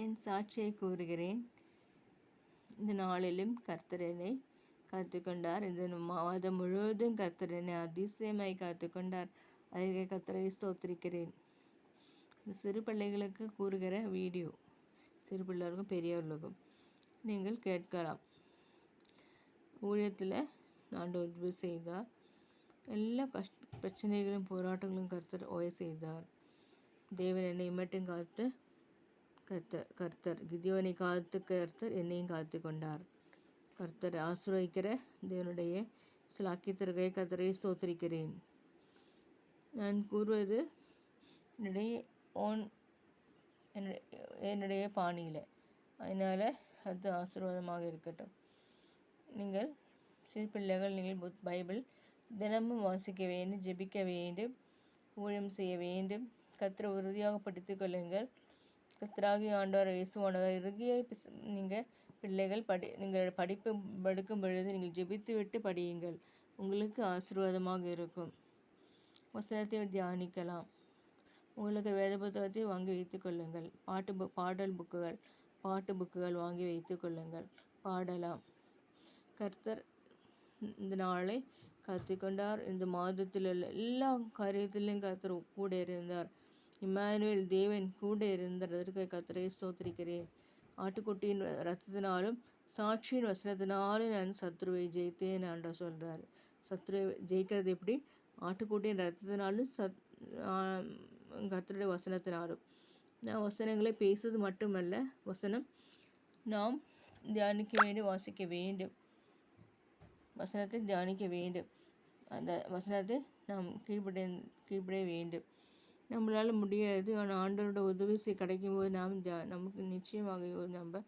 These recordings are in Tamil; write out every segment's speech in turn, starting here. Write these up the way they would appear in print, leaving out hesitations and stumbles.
என் சாட்சியை கூறுகிறேன். இந்த நாளிலும் கர்த்தர் என்னை காத்துக்கொண்டார். இந்த மாதம் முழுவதும் கர்த்தர் என்னை அதிசயமாய் காத்துக்கொண்டார். அதற்கு கர்த்தரை ஸ்தோத்திரிக்கிறேன். இந்த சிறு பிள்ளைகளுக்கு கூறுகிற வீடியோ, சிறு பிள்ளைகளுக்கும் பெரியவர்களுக்கும் நீங்கள் கேட்கலாம். ஊழியத்தில் ஆண்டவர் உதவி செய்தார். எல்லா பிரச்சனைகளும் போராட்டங்களும் கர்த்தர் ஓய செய்தார். தேவன் என்னை மட்டும் காத்து கர்த்தர் கிதியோனை காத்து கர்த்தர் என்னையும் காத்து கொண்டார். கர்த்தர் ஆசீர்வதிக்கிற தேவனுடைய சிலாக்கியத்திற்கை கர்த்தரை ஸ்தோத்திரிக்கிறேன். நான் கூறுவது என்னுடைய பாணியில், அதனால் அது ஆசீர்வாதமாக இருக்கட்டும். நீங்கள் சிறு பிள்ளைகள், நீங்கள் பைபிள் தினமும் வாசிக்க வேண்டும், ஜெபிக்க வேண்டும், ஊழியம் செய்ய வேண்டும். கர்த்தரை உறுதியாக படித்துக் கொள்ளுங்கள். கர்த்தராகிய ஆண்டவர் இயேசுவானவர் இறுதியை நீங்கள் பிள்ளைகள் நீங்கள் படிப்பு படுக்கும் பொழுது நீங்கள் ஜெபித்து விட்டு படியுங்கள். உங்களுக்கு ஆசீர்வாதமாக இருக்கும். வசனத்தை தியானிக்கலாம். உங்களுக்கு வேத புத்தகத்தை வாங்கி வைத்துக் கொள்ளுங்கள். பாட்டு புக்குகள் வாங்கி வைத்துக் கொள்ளுங்கள். பாடலாம். கர்த்தர் இந்த நாளை காத்துக்கொண்டார். இந்த மாதத்தில் உள்ள எல்லா காரியத்திலும் கர்த்தர் கூட இருந்தார். இம்மானுவேல் தேவன் கூட இருந்தார். அதற்கு கர்த்தரை ஸ்தோத்திரிக்கிறேன். ஆட்டுக்குட்டியின் ரத்தத்தினாலும் சாட்சியின் வசனத்தினாலும் நான் சத்ருவை ஜெயித்தேன் என்று சொல்கிறார். சத்ருவை ஜெயிக்கிறது எப்படி? ஆட்டுக்குட்டியின் ரத்தத்தினாலும் கர்த்தருடைய வசனத்தினாலும். நான் வசனங்களை பேசுவது மட்டுமல்ல, வசனம் நாம் தியானிக்க வேண்டும், வாசிக்க வேண்டும், வசனத்தை தியானிக்க வேண்டும். அந்த வசனத்தை நாம் கீழ்ப்படிய வேண்டும். நம்மளால் முடியாது, ஆனால் ஆண்டவரோட உதவி கிடைக்கும்போது நமக்கு நிச்சயமாக நம்ம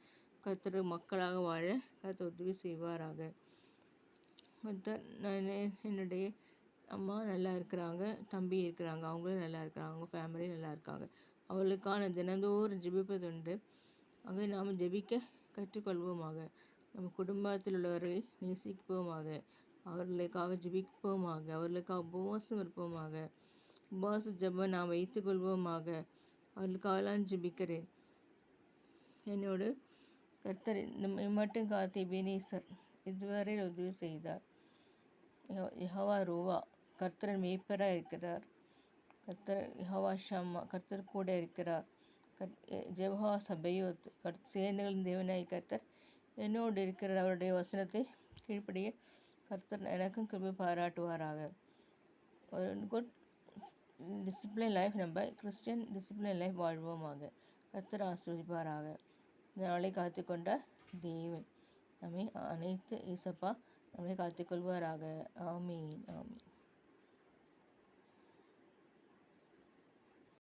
கர்த்தர் மக்களாக வாழ கர்த்தர் உதவி செய்வாராக. என்னுடைய அம்மா நல்லா இருக்கிறாங்க, தம்பி இருக்கிறாங்க, அவங்களும் நல்லா இருக்கிறாங்க, அவங்க ஃபேமிலி நல்லா இருக்காங்க. அவர்களுக்கான தினந்தோறும் ஜெபிப்பதுண்டு. ஆக நாம் ஜெபிக்க கற்றுக்கொள்வோமாக. நம்ம குடும்பத்தில் உள்ளவர்களை நேசிப்போமாக, அவர்களுக்காக ஜெபிப்போமாக, அவர்களுக்காக உபவாசம் இருப்போமாக. உபவாச ஜெபம் நாம் வைத்துக்கொள்வோமாக. அவர்களுக்காகலாம் ஜெபிக்கிறேன். என்னோடு கர்த்தர் மட்டும் காத்து எபேனேசர் இதுவரை உதவி செய்தார். யெகோவா ரோவா கர்த்தர் மேய்ப்பராக இருக்கிறார். கர்த்தர் யெகோவா ஷம்மா கர்த்தர் கூட இருக்கிறார். யெகோவா சபையோத் சேனைகளின் தேவனாய் கர்த்தர் என்னோடு இருக்கிறார். அவருடைய வசனத்தை கீழ்ப்படிய கர்த்தர் எனக்கும் கிருபை பாராட்டுவாராக. ஒரு குட் டிசிப்ளின் லைஃப், நம்ம கிறிஸ்டியன் டிசிப்ளின் லைஃப் வாழ்வோமாக. கர்த்தர் ஆசீர்வதிப்பாராக. நாளை காத்துக்கொண்ட தேவன் நம்மை அனைத்து ஏசப்பா நம்மை காத்துக்கொள்வாராக. ஆமீன், ஆமீன்.